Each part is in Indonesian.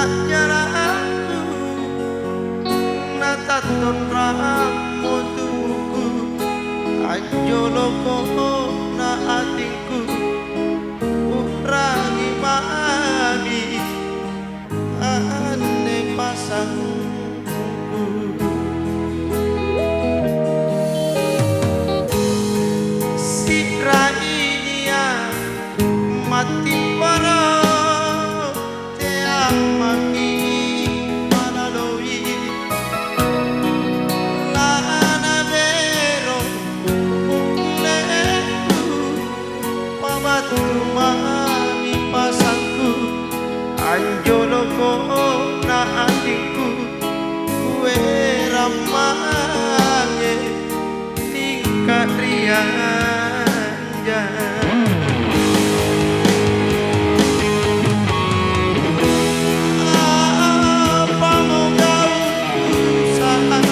jalanku nataton ramutuku anjoloko na atinku urangi mami ane pasangku si rainia mati para mami pasangku anjoloko na adikku kue ramane tingkat rianja apa mau kau saat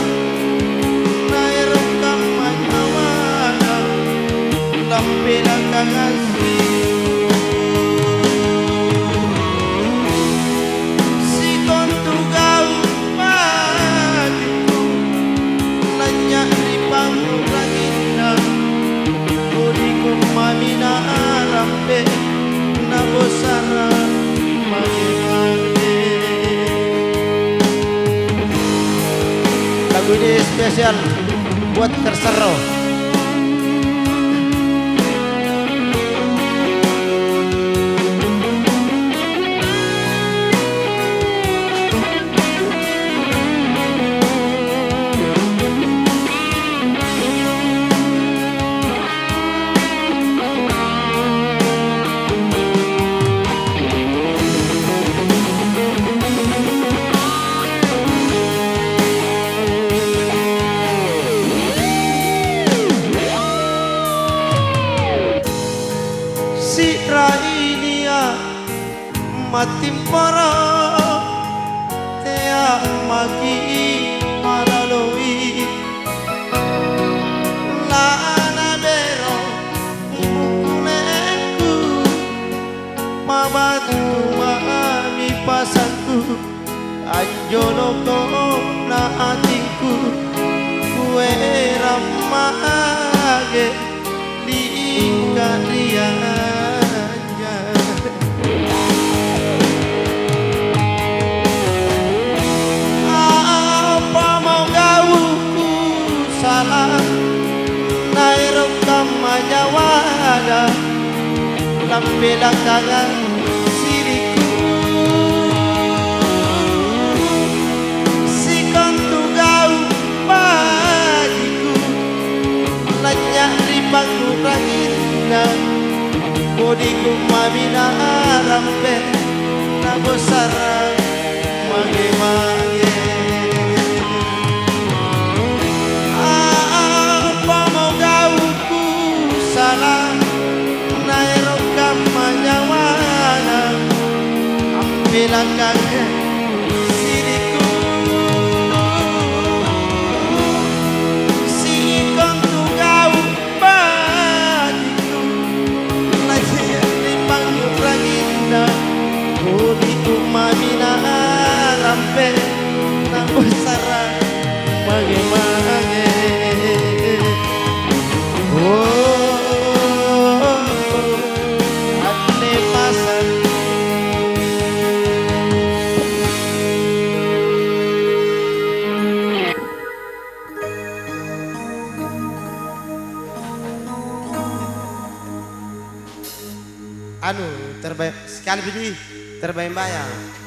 naik rekaman awana lampiran kasih mamina rampe na bosara mage-mage. Lagu ini spesial buat Tersero. Si rainia matim para tea magi malaloi lana bero mukuneku mabatu mami pasangku anjoloko na atinku kue ramage lingkar dia Wada lampilang kangan siriku si kontugau bagiku lanyak di pangurang indah bodiku mamina rampe na bosara mage-mage bilangkan siriku si kontugau bagiku lagi di pangurang indah bodiku mamina rampe na bosara mage-mage anu terbaik sekali biji terbaik bayang